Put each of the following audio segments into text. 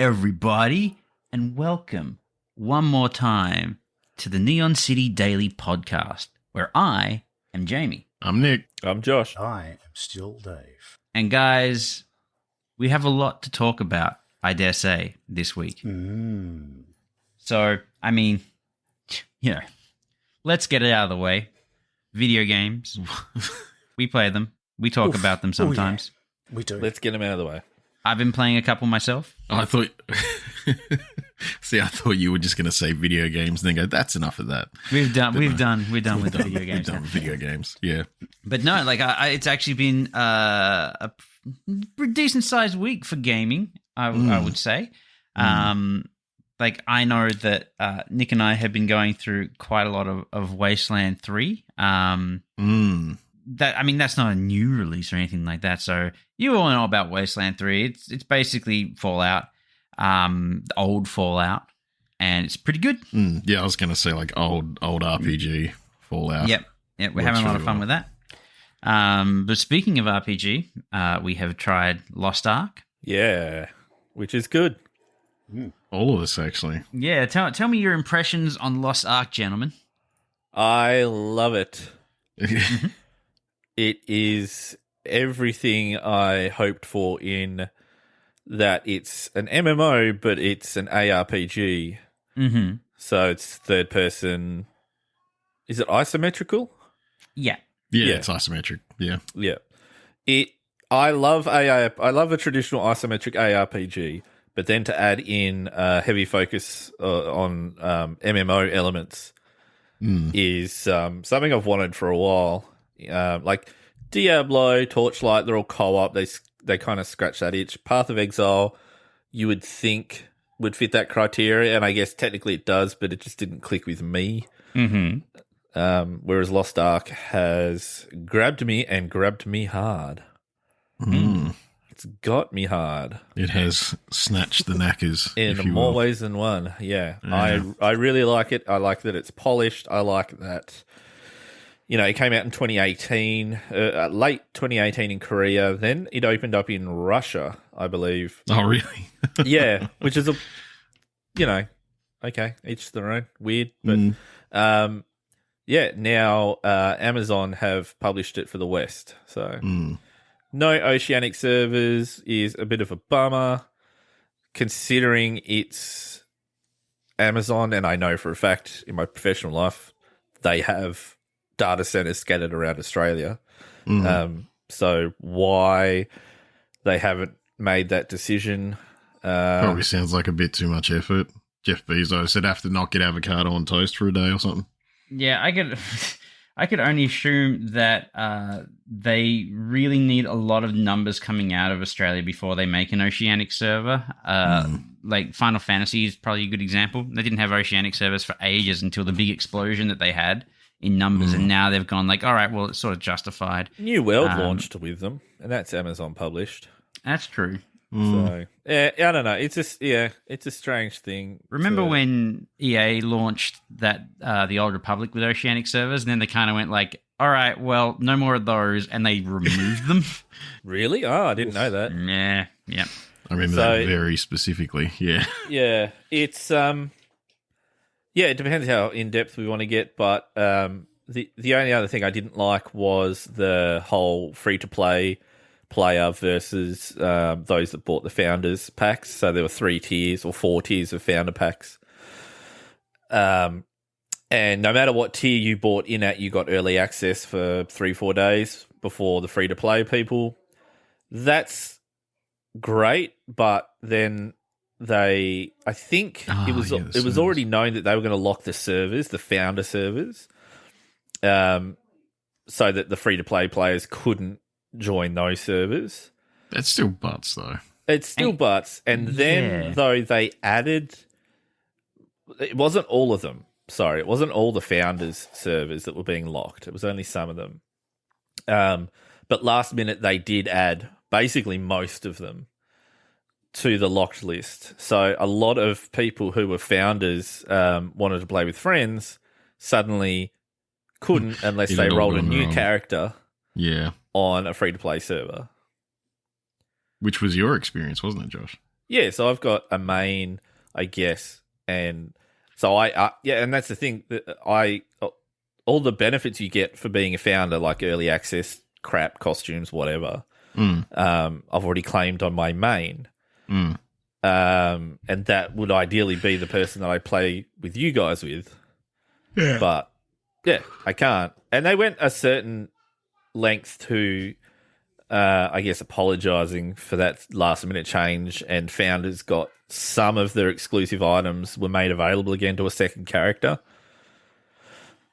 everybody, and welcome one more time to the Neon City Daily Podcast, where I am Jamie. I'm Nick. I'm Josh. I am still Dave. And guys, we have a lot to talk about, I dare say, this week. So, I mean, let's get it out of the way. Video games. We play them. We talk about them sometimes. We do. Let's get them out of the way. I've been playing a couple myself. I thought you were just going to say video games and then go, that's enough of that. We're done with the video games. We're done with video games, yeah. But no, like it's actually been a decent sized week for gaming, I would say. Like I know that Nick and I have been going through quite a lot of Wasteland 3. That's not a new release or anything like that. So you all know about Wasteland 3. It's basically Fallout, the old Fallout, and it's pretty good. Yeah, I was going to say like old RPG Fallout. Yep, we're having a lot of fun with that. But speaking of RPG, we have tried Lost Ark. Yeah, which is good. All of us, actually. Yeah, tell me your impressions on Lost Ark, gentlemen. I love it. It is everything I hoped for in that it's an MMO, but it's an ARPG. Mm-hmm. So it's third person. Is it isometrical? Yeah. Yeah, it's isometric. Yeah. Yeah. I love a traditional isometric ARPG, but then to add in heavy focus on MMO elements is something I've wanted for a while. Like Diablo, Torchlight, they're all co-op. They kind of scratch that itch. Path of Exile, you would think would fit that criteria, and I guess technically it does, but it just didn't click with me. Mm-hmm. Whereas Lost Ark has grabbed me and grabbed me hard. It's got me hard. It has snatched the knackers. In more ways than one, yeah. I really like it. I like that it's polished. I like that, it came out in 2018, late 2018 in Korea. Then it opened up in Russia, I believe. Oh, really? Yeah, which is okay, each their own. Weird, but now Amazon have published it for the West. So no Oceanic servers is a bit of a bummer, considering it's Amazon, and I know for a fact in my professional life they have data centers scattered around Australia. So why they haven't made that decision? Probably sounds like a bit too much effort. Jeff Bezos said have to not get avocado on toast for a day or something. Yeah, I could only assume that they really need a lot of numbers coming out of Australia before they make an Oceanic server. Like Final Fantasy is probably a good example. They didn't have Oceanic servers for ages until the big explosion that they had in numbers, and now they've gone like, all right, well, it's sort of justified. New World launched with them, and that's Amazon published. That's true. So, I don't know. It's just, it's a strange thing. Remember when EA launched that the Old Republic with Oceanic servers, and then they kind of went like, all right, well, no more of those, and they removed them? Really? Oh, I didn't know that. Yeah. I remember that very specifically, yeah. Yeah, it's, it depends how in-depth we want to get, but the only other thing I didn't like was the whole free-to-play player versus those that bought the Founders packs. So there were 3 tiers or 4 tiers of Founder packs. And no matter what tier you bought in at, you got early access for 3-4 days before the free-to-play people. That's great, but then I think it was already known that they were going to lock the servers, the Founder servers, so that the free-to-play players couldn't join those servers. That's still butts, though. It's still butts. And then, though, they added... It wasn't all of them. Sorry, it wasn't all the Founders servers that were being locked. It was only some of them. But last minute, they did add basically most of them to the locked list. So a lot of people who were Founders wanted to play with friends suddenly couldn't unless they rolled a new character on a free-to-play server. Which was your experience, wasn't it, Josh? Yeah, so I've got a main, I guess, and so and that's the thing that all the benefits you get for being a founder, like early access, crap, costumes, whatever. I've already claimed on my main, and that would ideally be the person that I play with you guys with. Yeah, but yeah, I can't. And they went a certain length to, I guess, apologizing for that last minute change, and founders got some of their exclusive items were made available again to a second character.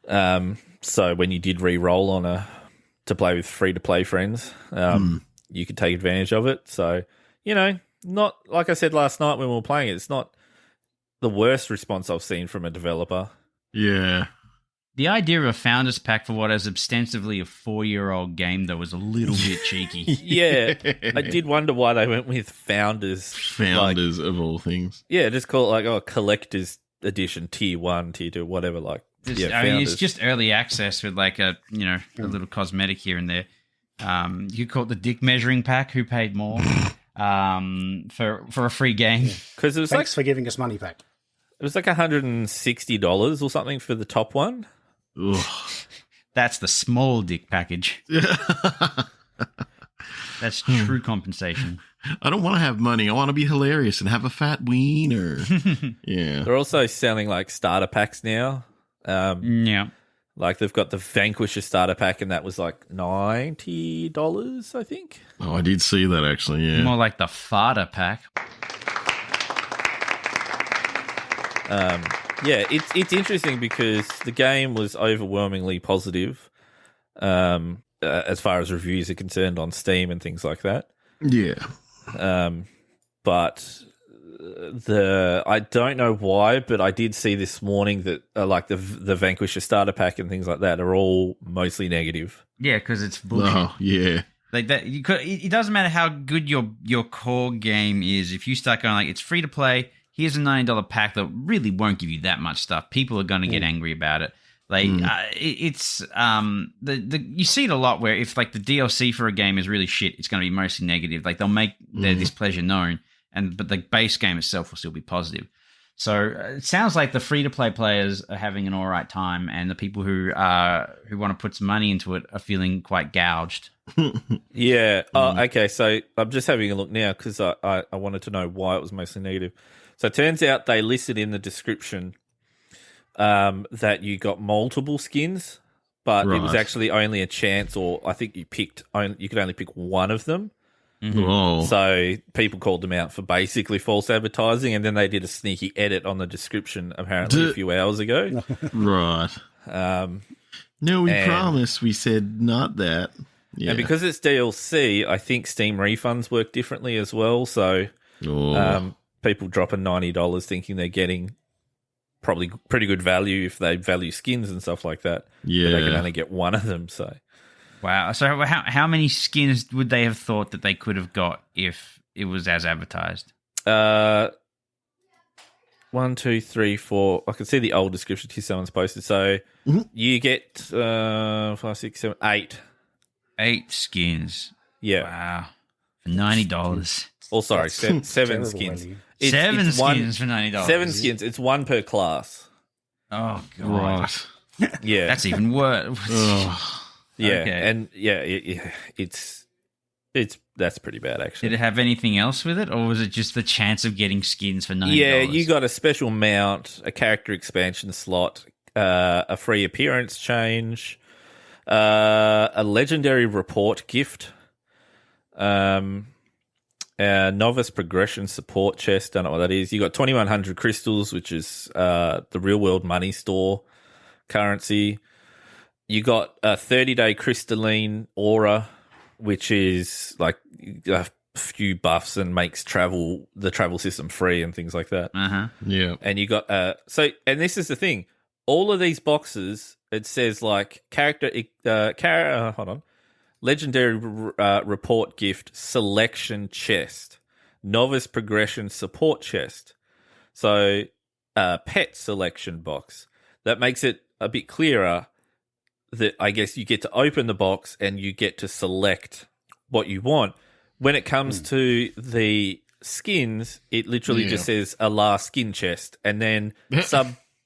So when you did re-roll to play with free-to-play friends, you could take advantage of it. So, not like I said last night when we were playing it, it's not the worst response I've seen from a developer. Yeah. The idea of a founders pack for what is ostensibly a 4-year-old game, though, was a little bit cheeky. Yeah, I did wonder why they went with founders. Founders of all things. Yeah, just call it collector's edition, tier 1, tier 2, whatever. It's just early access with a little cosmetic here and there. You could call it the dick measuring pack. Who paid more for a free game? Because it was Thanks for giving us money back. It was like $160 or something for the top one. Ugh. That's the small dick package. That's true compensation. I don't want to have money. I want to be hilarious and have a fat wiener. Yeah. They're also selling starter packs now. Yeah. They've got the Vanquisher starter pack, and that was $90, I think. Oh, I did see that actually. Yeah. More like the farter pack. Yeah, it's interesting because the game was overwhelmingly positive as far as reviews are concerned on Steam and things like that. Yeah. But I don't know why, but I did see this morning that the Vanquisher starter pack and things like that are all mostly negative. Yeah, because it's bullshit. Oh, yeah. Like that, it doesn't matter how good your core game is. If you start going it's free to play, here's a $90 pack that really won't give you that much stuff. People are going to get angry about it. It's you see it a lot where if the DLC for a game is really shit, it's going to be mostly negative. They'll make their displeasure known, but the base game itself will still be positive. So it sounds like the free to play players are having an all right time, and the people who want to put some money into it are feeling quite gouged. Yeah. Oh, okay. So I'm just having a look now because I wanted to know why it was mostly negative. So it turns out they listed in the description that you got multiple skins, but it was actually only a chance, or I think you could only pick one of them. Mm-hmm. So people called them out for basically false advertising, and then they did a sneaky edit on the description apparently a few hours ago. Right. No, we promised. We said not that. Yeah. And because it's DLC, I think Steam refunds work differently as well. So people dropping $90 thinking they're getting probably pretty good value if they value skins and stuff like that. Yeah. But they can only get one of them. So wow. So how many skins would they have thought that they could have got if it was as advertised? 1, 2, 3, 4. I can see the old description here someone's posted. So you get 5, 6, 7, 8. 8 skins. Yeah. Wow. For $90. Oh, sorry, 7 skins. Seven skins for $90. 7 skins. It's one per class. Oh, God. Right. Yeah. That's even worse. Yeah, Okay. and it's that's pretty bad actually. Did it have anything else with it, or was it just the chance of getting skins for $90? Yeah, you got a special mount, a character expansion slot, a free appearance change, a legendary report gift, a novice progression support chest. Don't know what that is. You got 2,100 crystals, which is the real world money store currency. You got a 30-day crystalline aura, which is like a few buffs and makes the travel system free and things like that. Uh-huh. Yeah. And you got and this is the thing. All of these boxes, it says legendary report gift selection chest, novice progression support chest. So pet selection box. That makes it a bit clearer that I guess you get to open the box and you get to select what you want. When it comes to the skins, it literally Yeah. just says a last skin chest, and then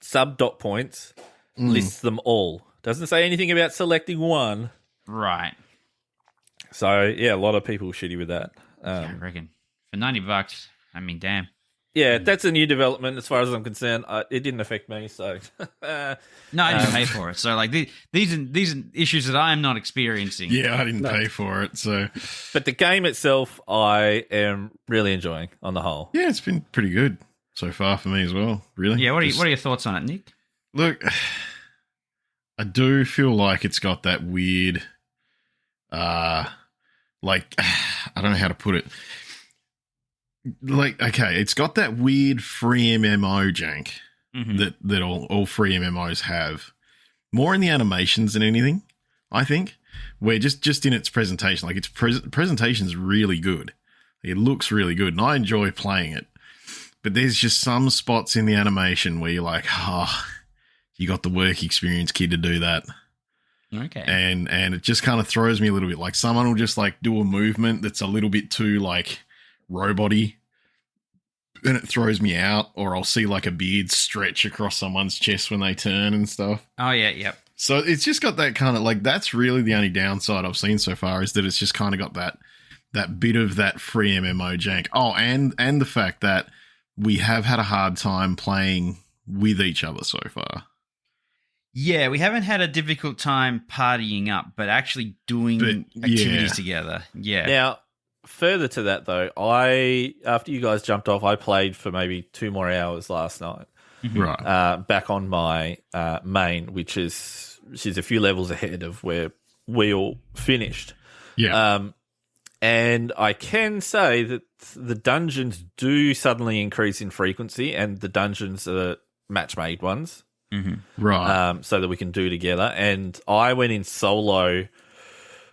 sub dot points lists them all. Doesn't say anything about selecting one. Right. So yeah, a lot of people shitty with that. I reckon for $90. I mean, damn. Yeah, that's a new development as far as I'm concerned. It didn't affect me, so No, I didn't pay for it. So like these are issues that I am not experiencing. Yeah, I didn't pay for it, so but the game itself, I am really enjoying on the whole. yeah, it's been pretty good so far for me as well. Really. Yeah. What Just- are your thoughts on it, Nick? Look, I do feel like it's got that weird, like I don't know how to put it. Like, okay, it's got that weird free MMO jank that all free MMOs have. More in the animations than anything, I think. Where just in its presentation, like its presentation's really good. It looks really good, and I enjoy playing it. But there's just some spots in the animation where you're like, you got the work experience kid to do that. Okay. And it just kind of throws me a little bit. Like someone will just like do a movement that's a little bit too like robot-y, and it throws me out. Or I'll see like a beard stretch across someone's chest when they turn and stuff. Oh yeah. Yep. So it's just got that kind of like, that's really the only downside I've seen so far, is that it's just kind of got that bit of that free MMO jank. Oh, and the fact that we have had a hard time playing with each other so far. Yeah, we haven't had a difficult time partying up, but actually doing activities together. Yeah. Now, further to that though, after you guys jumped off, I played for maybe 2 more hours last night. Right. Back on my main, which is a few levels ahead of where we all finished. Yeah. And I can say that the dungeons do suddenly increase in frequency, and the dungeons are match-made ones. Right. So that we can do together. And I went in solo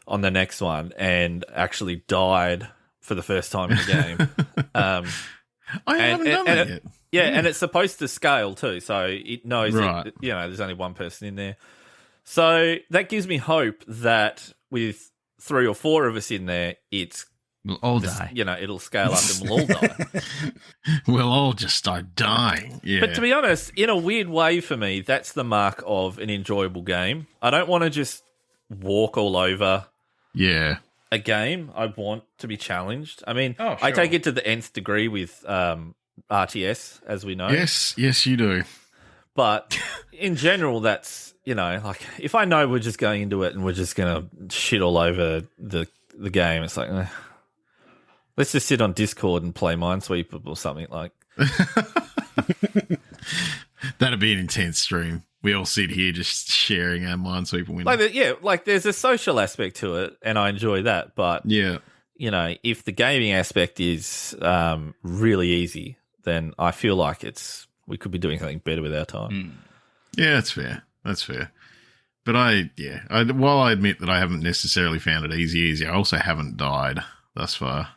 on the next one and actually died for the first time in the game. I haven't done that yet. Yeah, and it's supposed to scale too, so it knows Right. that, there's only one person in there. So that gives me hope that with 3 or 4 of us in there, We'll all die. it'll scale up and we'll all die. We'll all just start dying. Yeah. But to be honest, in a weird way for me, that's the mark of an enjoyable game. I don't want to just walk all over yeah. a game. I want to be challenged. I mean, Oh, I sure. take it to the nth degree with RTS, as we know. Yes, you do. But in general, that's, like if I know we're just going into it and we're just going to shit all over the game, it's like, let's just sit on Discord and play Minesweeper or something like. That'd be an intense stream. We all sit here just sharing our Minesweeper window. Like there's a social aspect to it, and I enjoy that. But Yeah. if the gaming aspect is really easy, then I feel like we could be doing something better with our time. Yeah, that's fair. That's fair. But while I admit that I haven't necessarily found it easy, I also haven't died thus far.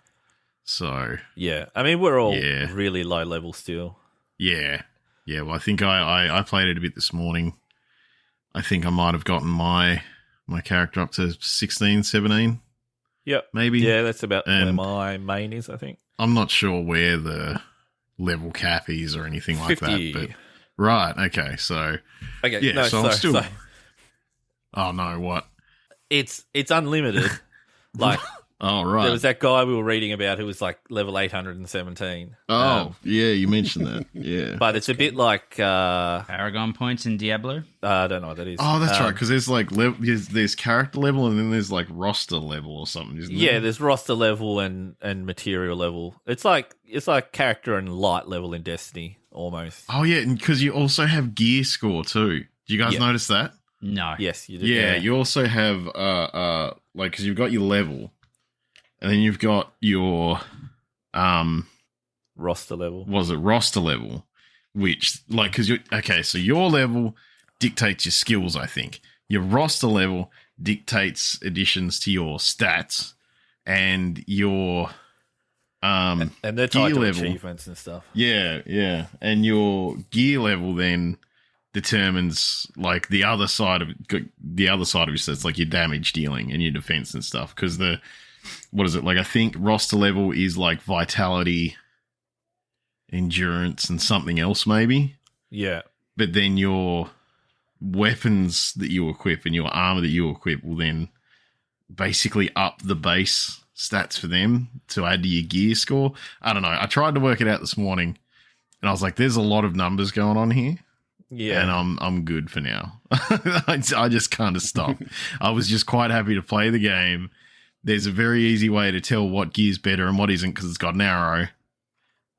So, Yeah, I mean we're all Yeah. really low level still. yeah. Yeah, well, I think I played it a bit this morning. I think I might have gotten my character up to 16, 17, Yep. maybe. Yeah, that's about where And- my main is, I think. I'm not sure where the level cap is or anything like 50. that. But right, okay, so Okay, yeah, no, so I'm still. so Oh no, what? it's unlimited. Like Oh right. there was that guy we were reading about who was like level 817. Oh yeah, you mentioned that. Yeah. But it's a bit like Paragon points in Diablo. I don't know what that is. Oh, that's right. Because there's like there's character level and then there's like roster level or something, isn't there? Yeah, there's roster level and material level. It's like character and light level in Destiny almost. Oh yeah, because you also have gear score too. Do you guys Yeah. notice that? No. Yes, you do. Yeah, you also have like because you've got your level, and then you've got your roster level. was it roster level, which like because you so your level dictates your skills. I think your roster level dictates additions to your stats and your And they're gear tied to level. achievements and stuff. Yeah, and your gear level then determines like the other side of it. So it's like your damage dealing and your defense and stuff. Because the what is it? Like, I think roster level is like vitality, endurance, and something else maybe. Yeah. But then your weapons that you equip and your armor that you equip will then basically up the base stats for them to add to your gear score. I don't know. I tried to work it out this morning, and I was like, there's a lot of numbers going on here. Yeah. And I'm good for now. I just kind of stopped. I was just quite happy to play the game. There's a very easy way to tell what gear's better and what isn't because it's got an arrow,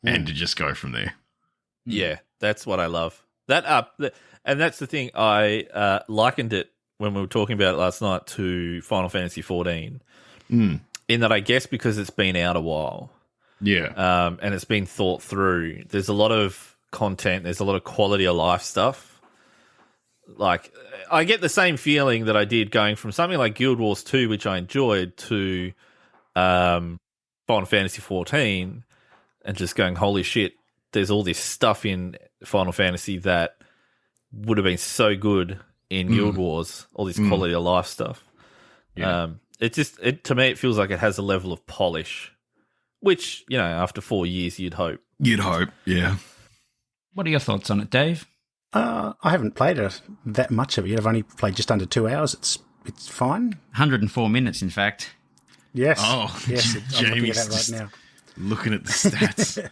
and to just go from there. Yeah, that's what I love. And that's the thing. I likened it when we were talking about it last night to Final Fantasy 14. In that, I guess because it's been out a while, Yeah. and it's been thought through. There's a lot of content. There's a lot of quality of life stuff. Like, I get the same feeling that I did going from something like Guild Wars 2, which I enjoyed, to Final Fantasy 14, and just going, holy shit, there's all this stuff in Final Fantasy that would have been so good in Guild Wars, all this quality of life stuff. Yeah. To me, it feels like it has a level of polish, which, you know, after 4 years, you'd hope. You'd hope. Yeah. What are your thoughts on it, Dave? I haven't played that much of it yet. I've only played just under 2 hours. It's fine. 104 minutes, in fact. Yes. Oh, yes. I'm looking at Jamie's that right now. looking at the stats.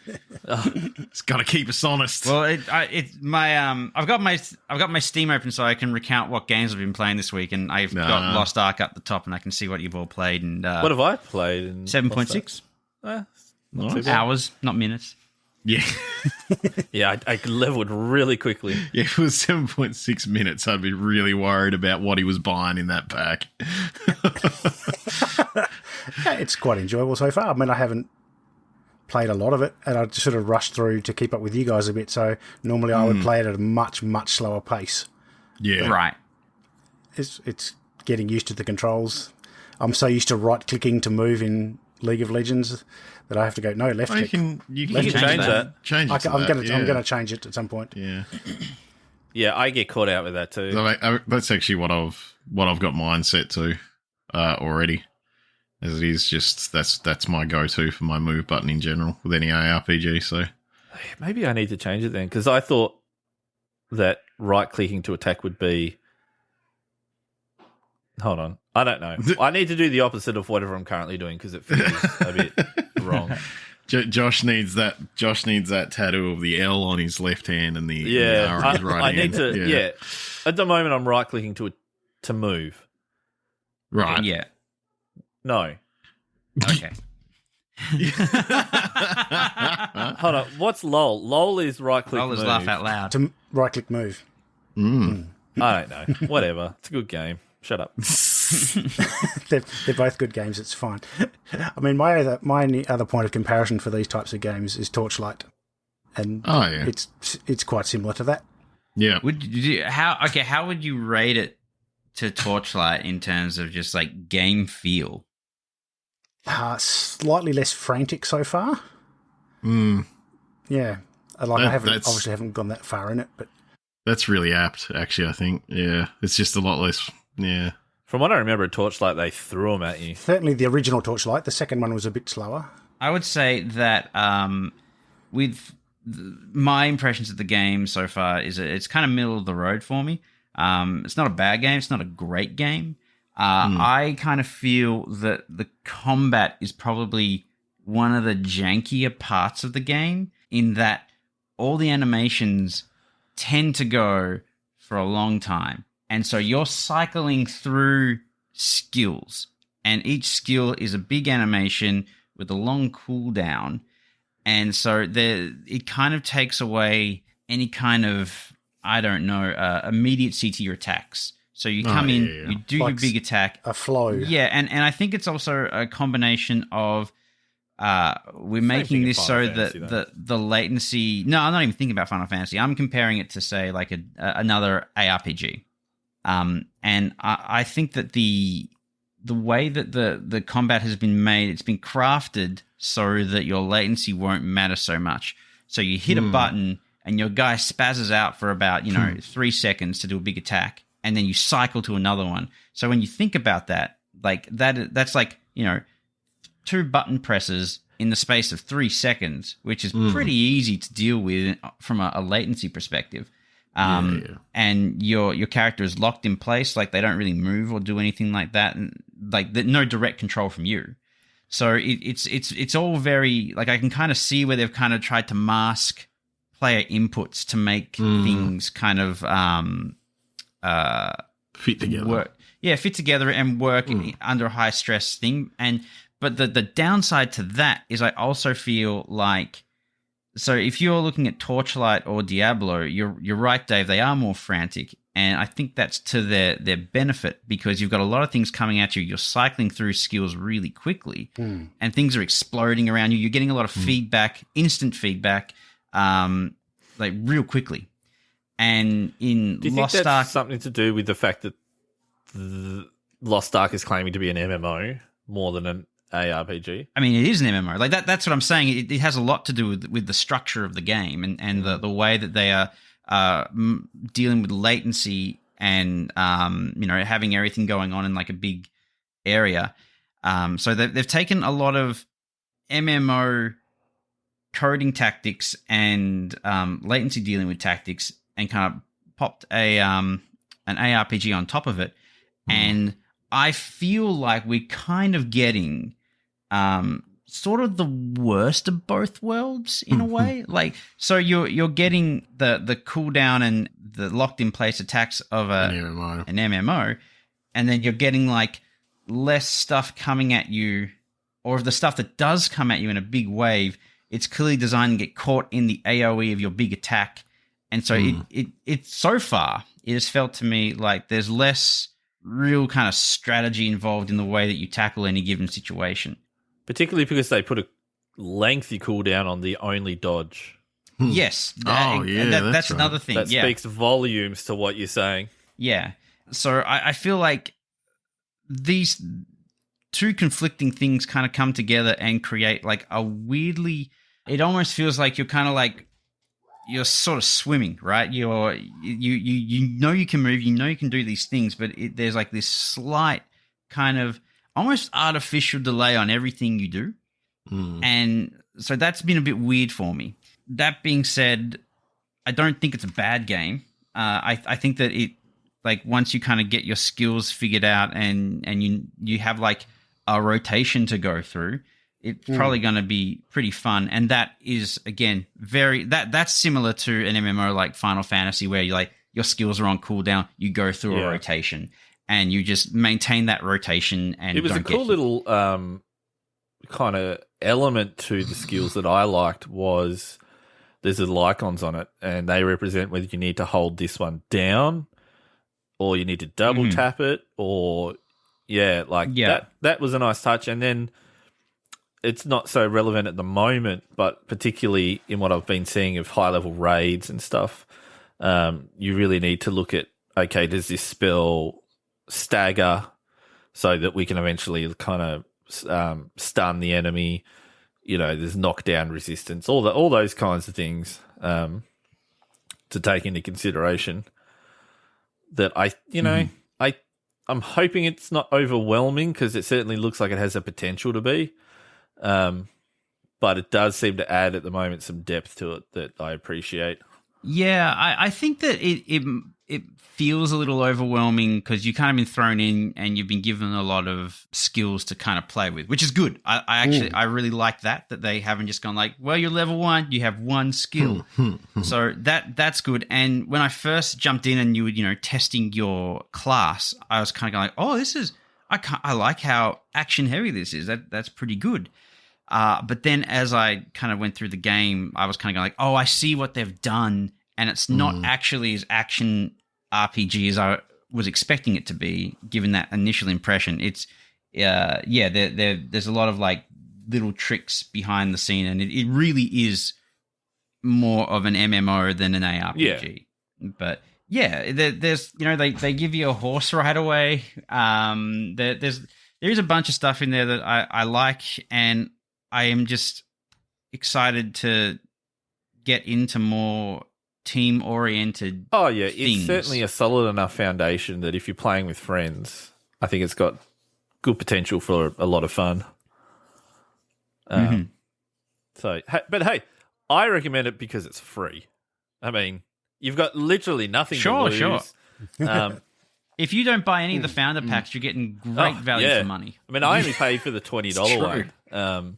It's got to keep us honest. Well, I've got my Steam open so I can recount what games I've been playing this week, and I've got Lost Ark up the top, and I can see what you've all played. And what have I played? In 7.6 not too bad. hours, not minutes. Yeah. Yeah, I leveled really quickly. Yeah, if it was 7.6 minutes, I'd be really worried about what he was buying in that pack. Yeah, it's quite enjoyable so far. I mean, I haven't played a lot of it, and I just sort of rushed through to keep up with you guys a bit. So normally I would play it at a much, much slower pace. Yeah. Right. It's getting used to the controls. I'm so used to right-clicking to move in League of Legends that I have to go, no, left Well, click. you can change that. Change it to I'm that, going yeah. to change it at some point. Yeah. Yeah, I get caught out with that too. So that's actually what I've got mine set to already. As it is, just that's my go-to for my move button in general with any ARPG. So Maybe I need to change it then, because I thought that right-clicking to attack would be... Hold on. I don't know. I need to do the opposite of whatever I'm currently doing because it feels a bit wrong. Josh needs that tattoo of the L on his left hand and the R on his right I hand. need to. Yeah. At the moment, I'm right-clicking to move. Right. Yeah. No. Okay. Hold on. What's LOL? LOL is right-click I'll just move. laugh out loud. To right-click move. I don't know. Whatever. It's a good game. Shut up. They're both good games. It's fine. I mean, my other point of comparison for these types of games is Torchlight, and it's quite similar to that. Yeah. How would you rate it to Torchlight in terms of just like game feel? Slightly less frantic so far. Yeah, I obviously haven't gone that far in it, but that's really apt. Actually, I think. Yeah, it's just a lot less. Yeah. From what I remember at Torchlight, they threw them at you. Certainly the original Torchlight. The second one was a bit slower. I would say that with my impressions of the game so far is it's kind of middle of the road for me. It's not a bad game. It's not a great game. I kind of feel that the combat is probably one of the jankier parts of the game in that all the animations tend to go for a long time. And so you're cycling through skills, and each skill is a big animation with a long cooldown. And so it kind of takes away any kind of, immediacy to your attacks. So you come in, you do like your big attack. A flow. Yeah, and I think it's also a combination of we're making this so that the latency... No, I'm not even thinking about Final Fantasy. I'm comparing it to, say, like another ARPG. And I think that the way that the combat has been made, it's been crafted so that your latency won't matter so much. So you hit a button and your guy spazzes out for about 3 seconds to do a big attack, and then you cycle to another one. So when you think about that, like that's like 2 button presses in the space of 3 seconds, which is pretty easy to deal with from a latency perspective. And your character is locked in place, like they don't really move or do anything like that, and like no direct control from you. So it's all very, like, I can kind of see where they've kind of tried to mask player inputs to make things kind of fit together. Fit together and work under a high stress thing. But the downside to that is I also feel like, so if you're looking at Torchlight or Diablo, you're right, Dave, they are more frantic. And I think that's to their benefit, because you've got a lot of things coming at you. You're cycling through skills really quickly, and things are exploding around you. You're getting a lot of feedback, instant feedback, like real quickly. And in Do you Lost think that's Ark, something to do with the fact that Lost Ark is claiming to be an MMO more than an ARPG? I mean, it is an MMO. Like that's what I'm saying. It has a lot to do with the structure of the game and the way that they are dealing with latency and having everything going on in like a big area. So they've taken a lot of MMO coding tactics and latency dealing with tactics and kind of popped an ARPG on top of it. And I feel like we're kind of getting sort of the worst of both worlds in a way. Like, so you're getting the cooldown and the locked in place attacks of an MMO, and then you're getting like less stuff coming at you, or the stuff that does come at you in a big wave, it's clearly designed to get caught in the AoE of your big attack. And so it so far, it has felt to me like there's less real kind of strategy involved in the way that you tackle any given situation. Particularly because they put a lengthy cooldown on the only dodge. Yes. That's another thing. That speaks volumes to what you're saying. Yeah. So I feel like these two conflicting things kind of come together and create like a weirdly, it almost feels like you're kind of like, you're sort of swimming, right? You know you can move, you know you can do these things, but there's like this slight kind of almost artificial delay on everything you do. And so that's been a bit weird for me. That being said, I don't think it's a bad game. I think that it, like, once you kind of get your skills figured out and you have like a rotation to go through, it's probably going to be pretty fun. And that is, again, that's similar to an MMO like Final Fantasy, where you like your skills are on cooldown, you go through a rotation and you just maintain that rotation. And it was a cool little kind of element to the skills that I liked was there's little icons on it, and they represent whether you need to hold this one down or you need to double tap it, or that was a nice touch. And then it's not so relevant at the moment, but particularly in what I've been seeing of high-level raids and stuff, you really need to look at, okay, does this spell stagger so that we can eventually kind of stun the enemy? You know, there's knockdown resistance, all those kinds of things to take into consideration. That I'm hoping it's not overwhelming, because it certainly looks like it has the potential to be. But it does seem to add at the moment some depth to it that I appreciate. Yeah, I think that it feels a little overwhelming because you kind of been thrown in and you've been given a lot of skills to kind of play with, which is good. I really like that they haven't just gone like, well, you're level 1, you have one skill. So that's good. And when I first jumped in and you were, testing your class, I was kind of going like, oh, this is, I like how action heavy this is. That's pretty good. But then as I kind of went through the game, I was kind of going like, oh, I see what they've done. And it's not actually as action RPG as I was expecting it to be, given that initial impression. It's, there's a lot of like little tricks behind the scene, and it really is more of an MMO than an ARPG. Yeah. But yeah, there's, they give you a horse right away. There's a bunch of stuff in there that I like, and I am just excited to get into more team-oriented things. It's certainly a solid enough foundation that if you're playing with friends, I think it's got good potential for a lot of fun. So, but hey, I recommend it because it's free. I mean, you've got literally nothing to lose. Sure. If you don't buy any of the founder packs, you're getting great value for money. I mean, I only paid for the $20 one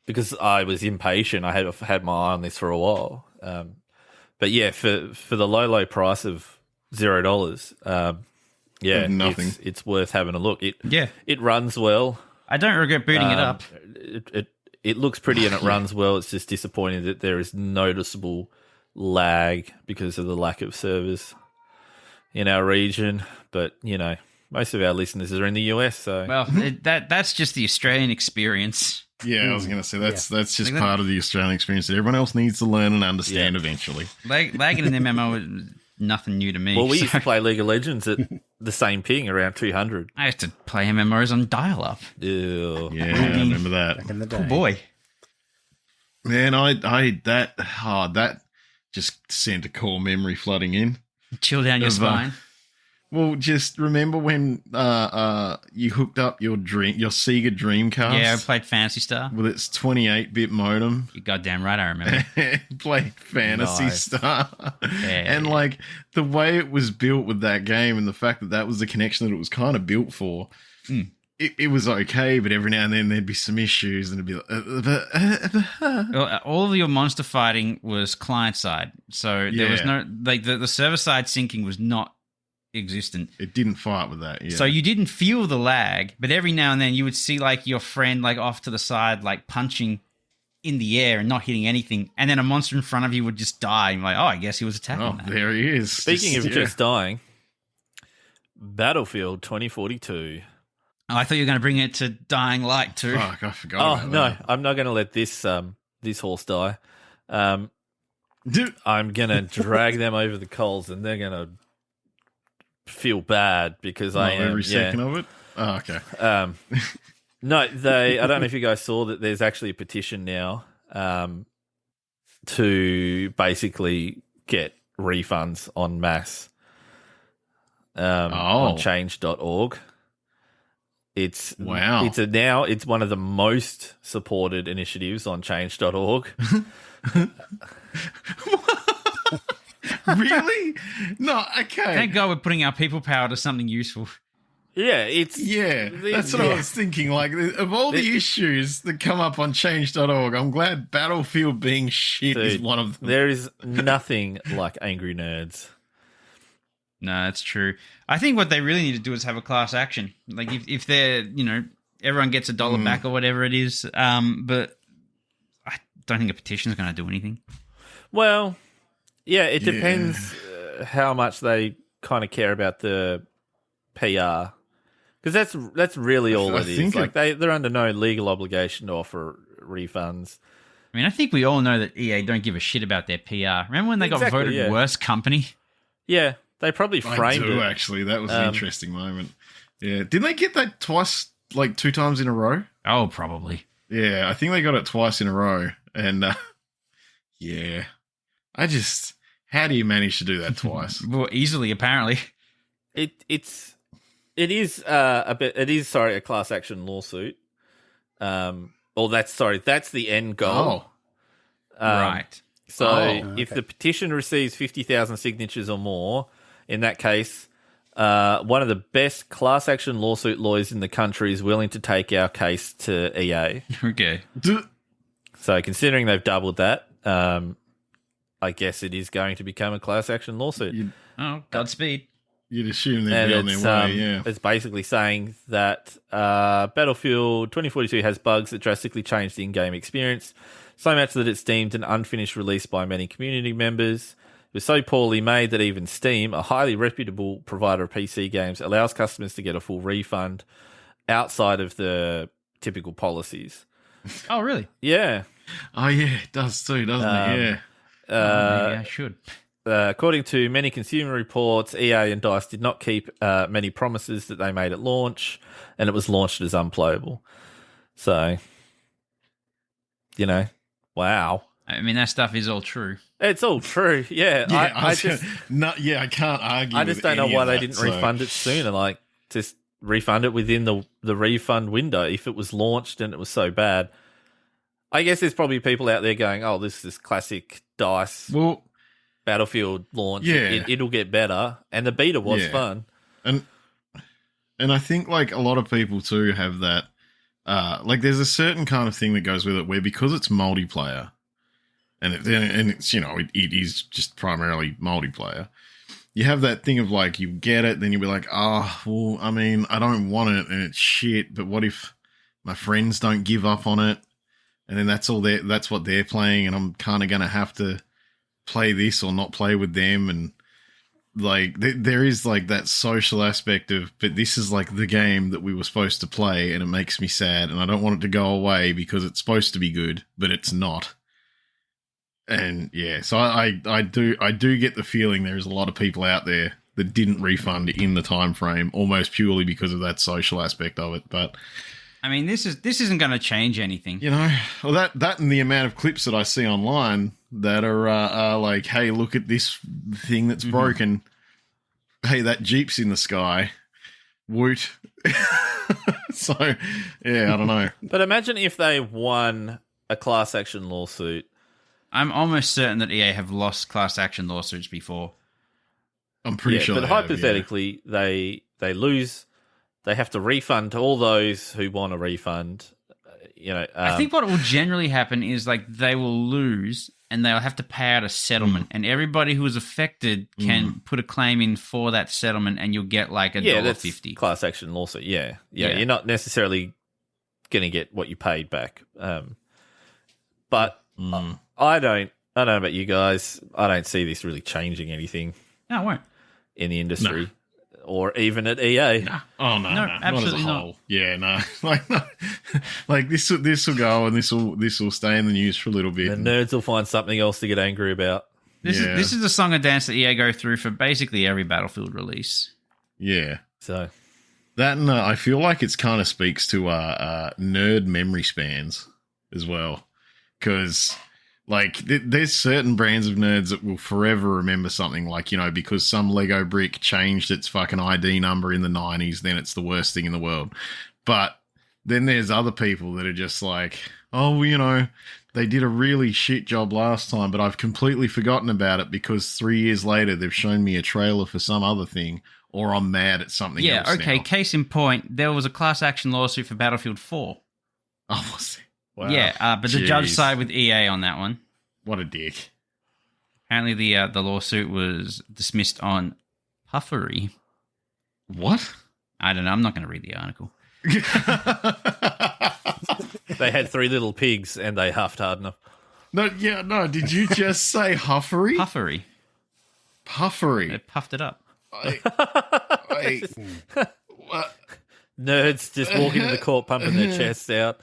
because I was impatient. I had my eye on this for a while. But yeah, for the low price of $0, nothing. It's worth having a look. It runs well. I don't regret booting it up. It looks pretty and it runs well. It's just disappointing that there is noticeable lag because of the lack of servers in our region. But, most of our listeners are in the US, so... Well, that's just the Australian experience. Yeah, I was going to say, that's just part of the Australian experience that everyone else needs to learn and understand eventually. Lagging an MMO is nothing new to me. Well, we used to play League of Legends at the same ping, around 200. I used to play MMOs on dial-up. Ew. Yeah, I remember that. Back in the day. Oh, boy. Man, that just sent a core memory flooding in. Chill down your spine. Well, just remember when you hooked up your Sega Dreamcast? Yeah, I played Phantasy Star. With its 28-bit modem. You're goddamn right, I remember. Played Phantasy Star. And, the way it was built with that game and the fact that was the connection that it was kind of built for, it was okay, but every now and then there'd be some issues and it'd be like... All of your monster fighting was client-side, so there was no... the server-side syncing was not existent. It didn't fight with that, So you didn't feel the lag, but every now and then you would see your friend off to the side punching in the air and not hitting anything, and then a monster in front of you would just die. And you're like, I guess he was attacking that. There he is. Speaking of just dying, Battlefield 2042. Oh, I thought you were going to bring it to Dying Light too. Fuck, I forgot about that. I'm not going to let this horse die. I'm going to drag them over the coals and they're going to feel bad because I am every second of it. Oh, okay. No, I don't know if you guys saw that there's actually a petition now to basically get refunds en masse on change.org. It's one of the most supported initiatives on change.org. Really? No, okay. Thank God we're putting our people power to something useful. Yeah, that's what I was thinking. Of all the issues that come up on change.org, I'm glad Battlefield being shit is one of them. There is nothing like angry nerds. No, that's true. I think what they really need to do is have a class action. If they're, everyone gets $1 back or whatever it is. But I don't think a petition is going to do anything. Well, yeah, it depends how much they kind of care about the PR. Because that's really all it is. They're under no legal obligation to offer refunds. I mean, I think we all know that EA don't give a shit about their PR. Remember when they got voted worst company? Yeah, they probably framed it. Actually, that was an interesting moment. Yeah, didn't they get that twice, 2 times in a row? Oh, probably. Yeah, I think they got it twice in a row, and how do you manage to do that twice? Well, easily, apparently. It is a class action lawsuit. That's the end goal. Right. So if the petition receives 50,000 signatures or more, in that case, one of the best class action lawsuit lawyers in the country is willing to take our case to EA. Okay. So considering they've doubled that, I guess it is going to become a class action lawsuit. Godspeed. You'd assume they'd be on their way, yeah. It's basically saying that Battlefield 2042 has bugs that drastically change the in-game experience, so much that it's deemed an unfinished release by many community members. It was so poorly made that even Steam, a highly reputable provider of PC games, allows customers to get a full refund outside of the typical policies. Oh, really? Yeah. Oh, yeah, it does too, doesn't it? Yeah. Maybe I should. According to many consumer reports, EA and DICE did not keep many promises that they made at launch, and it was launched as unplayable. So, wow. I mean, that stuff is all true. It's all true, yeah. I can't argue. I just don't know why they didn't refund it sooner. Just refund it within the refund window if it was launched and it was so bad. I guess there's probably people out there going, "Oh, this is classic DICE Battlefield launch. Yeah. It'll get better." And the beta was fun. And I think like a lot of people too have that. Like there's a certain kind of thing that goes with it where because it's multiplayer, and it's it is just primarily multiplayer. You have that thing of like you get it, then you'll be like, well, I mean, I don't want it, and it's shit. But what if my friends don't give up on it, and then that's what they're playing, and I'm kind of gonna have to play this or not play with them, and like there is like that social aspect of, but this is like the game that we were supposed to play, and it makes me sad, and I don't want it to go away because it's supposed to be good, but it's not. And yeah, so I do get the feeling there's a lot of people out there that didn't refund in the time frame almost purely because of that social aspect of it. But I mean, this isn't going to change anything. Well, that and the amount of clips that I see online that are like, hey, look at this thing that's broken. Hey, that Jeep's in the sky. Woot. So, yeah, I don't know. But imagine if they won a class action lawsuit. I'm almost certain that EA have lost class action lawsuits before. I'm pretty sure. But hypothetically, they lose. They have to refund to all those who want a refund. I think what will generally happen is like they will lose and they'll have to pay out a settlement, and everybody who was affected can put a claim in for that settlement, and you'll get like $1.50. Class action lawsuit. Yeah, you're not necessarily going to get what you paid back. But I don't know about you guys. I don't see this really changing anything. No, it won't. In the industry. No. Or even at EA. No. Oh, no, absolutely not as a whole. Not. Yeah, no. Like this will go, and this will stay in the news for a little bit. The nerds will find something else to get angry about. This is the song and dance that EA go through for basically every Battlefield release. Yeah. So that, and I feel like it's kind of speaks to nerd memory spans as well, because like there's certain brands of nerds that will forever remember something, like, because some Lego brick changed its fucking ID number in the 90s, then it's the worst thing in the world. But then there's other people that are just like, oh, they did a really shit job last time, but I've completely forgotten about it because 3 years later they've shown me a trailer for some other thing, or I'm mad at something else. Yeah, okay, now. Case in point, there was a class action lawsuit for Battlefield 4. Oh, was it? Wow. Yeah, but the judge sided with EA on that one. What a dick. Apparently the lawsuit was dismissed on puffery. What? I don't know. I'm not going to read the article. They had 3 little pigs and they huffed hard enough. No, did you just say huffery? Puffery. Puffery. They puffed it up. What? Nerds just walking in the court pumping their chests out.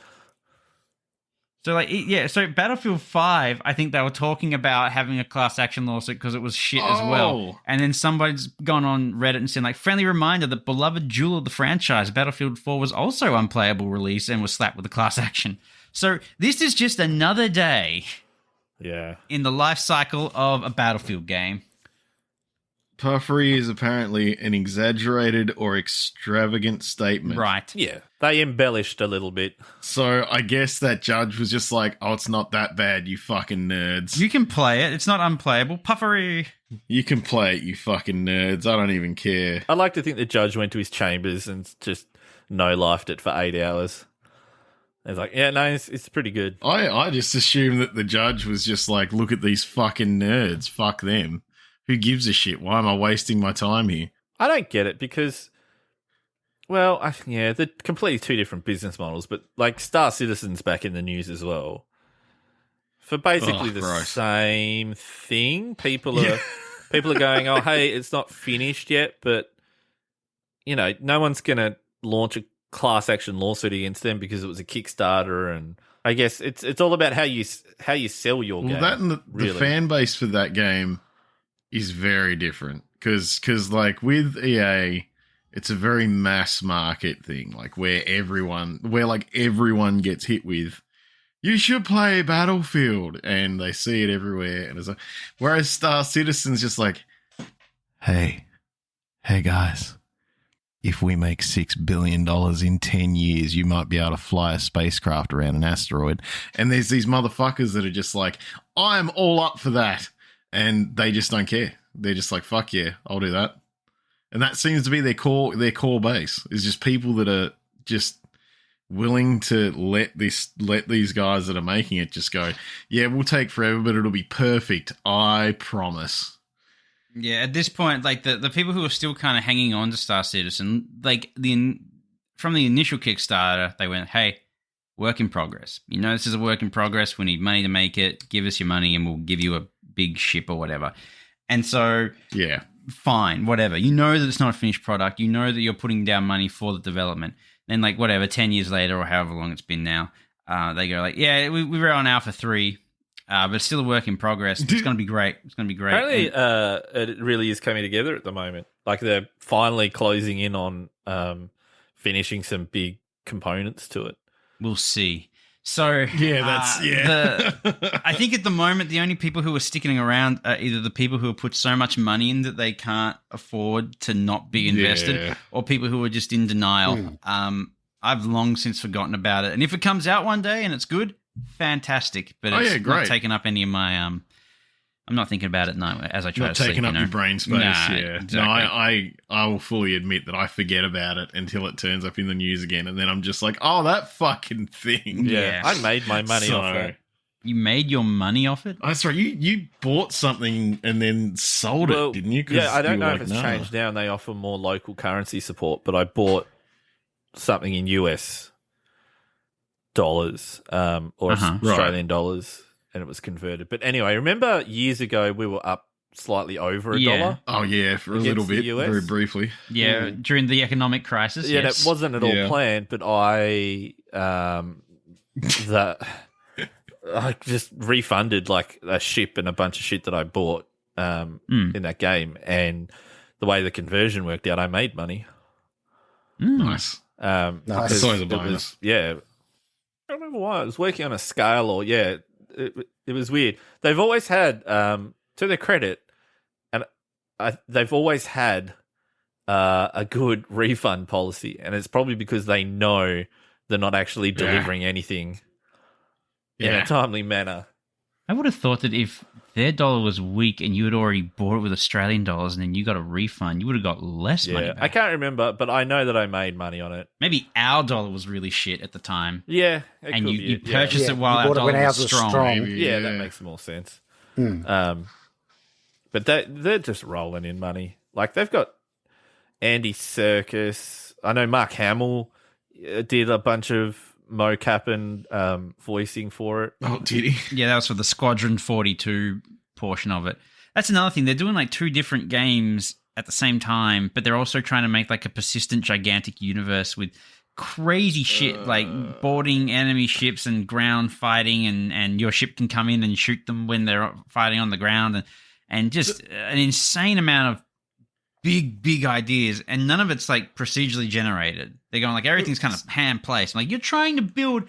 So so Battlefield 5, I think they were talking about having a class action lawsuit because it was shit as well. And then somebody's gone on Reddit and said, like, friendly reminder that beloved jewel of the franchise, Battlefield 4, was also unplayable release and was slapped with a class action. So this is just another day in the life cycle of a Battlefield game. Puffery is apparently an exaggerated or extravagant statement. Right. Yeah. They embellished a little bit. So I guess that judge was just like, oh, it's not that bad, you fucking nerds. You can play it. It's not unplayable. Puffery. You can play it, you fucking nerds. I don't even care. I like to think the judge went to his chambers and just no-lifed it for 8 hours. He's like, yeah, no, it's pretty good. I just assumed that the judge was just like, look at these fucking nerds. Fuck them. Who gives a shit? Why am I wasting my time here? I don't get it because, well, they're completely 2 different business models, but like Star Citizen's back in the news as well. For basically the same thing. People are going, oh, hey, it's not finished yet, but, no one's going to launch a class action lawsuit against them because it was a Kickstarter, and I guess it's all about how you sell your game. Well, that and the fan base for that game is very different because like with EA, it's a very mass market thing, like where everyone gets hit with, you should play Battlefield, and they see it everywhere, and it's like, whereas Star Citizen's just like, hey guys, if we make $6 billion in 10 years, you might be able to fly a spacecraft around an asteroid. And there's these motherfuckers that are just like, I'm all up for that. And they just don't care. They're just like, fuck yeah, I'll do that. And that seems to be their core base, is just people that are just willing to let these guys that are making it just go, yeah, we'll take forever, but it'll be perfect. I promise. Yeah, at this point, like the people who are still kind of hanging on to Star Citizen, like from the initial Kickstarter, they went, hey, work in progress. You know, this is a work in progress. We need money to make it. Give us your money and we'll give you a big ship or whatever. And so, yeah, fine, whatever. You know that it's not a finished product. You know that you're putting down money for the development. Then, like, whatever, 10 years later or however long it's been now, they go like, yeah, we were on Alpha 3. But it's still a work in progress. It's going to be great. It's going to be great. Apparently, it really is coming together at the moment. Like they're finally closing in on finishing some big components to it. We'll see. So yeah, I think at the moment the only people who are sticking around are either the people who have put so much money in that they can't afford to not be invested, or people who are just in denial. I've long since forgotten about it, and if it comes out one day and it's good, fantastic, but it's not taking up any of my I'm not thinking about it now as I try to sleep. Not taking up your brain space. Exactly. No, I will fully admit that I forget about it until it turns up in the news again, and then I'm just like, oh, that fucking thing. Yeah. I made my money off that. You made your money off it? Oh, sorry, you bought something and then sold it, didn't you? Yeah, I don't know if it's changed now and they offer more local currency support, but I bought something in US dollars or Australian dollars, and it was converted. But anyway, remember years ago we were up slightly over $1? Oh yeah, for a little bit, very briefly. Yeah, during the economic crisis. Yeah, yes. It wasn't at all planned, but I just refunded like a ship and a bunch of shit that I bought in that game, and the way the conversion worked out, I made money. Nice. It's always a bonus. I don't remember why. I was working on a scale, or it was weird. They've always had, to their credit, and they've always had a good refund policy, and it's probably because they know they're not actually delivering anything in a timely manner. I would have thought that if their dollar was weak and you had already bought it with Australian dollars and then you got a refund, you would have got less money back. I can't remember, but I know that I made money on it. Maybe our dollar was really shit at the time. Yeah. And you purchased it while our dollar was strong. Yeah, that makes more sense. But they're just rolling in money. Like, they've got Andy Serkis. I know Mark Hamill did a bunch of mocap and voicing for it. Oh, did he? Yeah, that was for the Squadron 42 portion of it. That's another thing. They're doing like two different games at the same time, but they're also trying to make like a persistent, gigantic universe with crazy shit like boarding enemy ships and ground fighting, and your ship can come in and shoot them when they're fighting on the ground, and just an insane amount of big ideas, and none of it's like procedurally generated. They're going like everything's kind of hand placed. Like, you're trying to build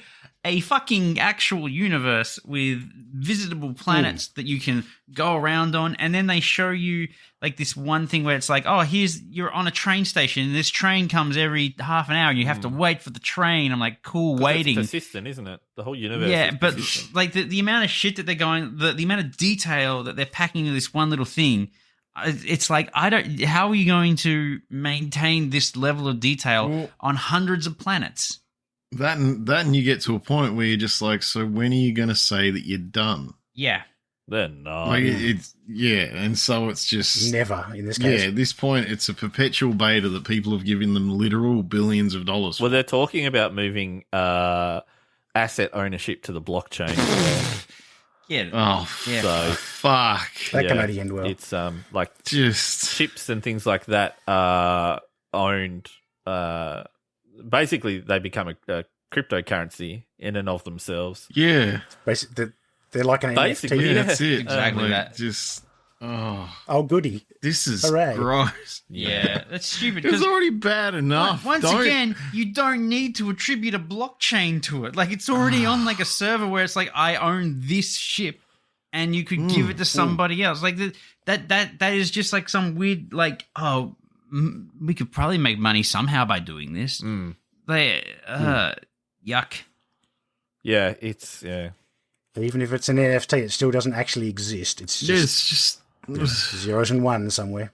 a fucking actual universe with visitable planets that you can go around on, and then they show you like this one thing where it's like, oh, you're on a train station and this train comes every half an hour and you have to wait for the train. I'm like, cool, waiting. It's persistent, isn't it? The whole universe. Yeah, but persistent. like the amount of shit that they're going, the amount of detail that they're packing into this one little thing. It's like, how are you going to maintain this level of detail on hundreds of planets? That and you get to a point where you're just like, so when are you going to say that you're done? Yeah. They're not. Like, and so it's just... Never, in this case. Yeah, at this point, it's a perpetual beta that people have given them literal billions of dollars for. Well, they're talking about moving asset ownership to the blockchain. Yeah. Oh, yeah. So, fuck. That can only end well. It's like just chips and things like that are owned. Basically, they become a cryptocurrency in and of themselves. Yeah. Basically, they're like an Basically, NFT. Yeah, that's it. Exactly like, that. Just, oh, goody. this is Hooray. gross. Yeah, that's stupid. It's already bad enough. Once again, you don't need to attribute a blockchain to it. Like, it's already on like a server where it's like, I own this ship, and you could give it to somebody else. Like that is just like some weird, like, we could probably make money somehow by doing this. Yuck. Yeah, Even if it's an NFT, it still doesn't actually exist. It's just zeros and ones somewhere.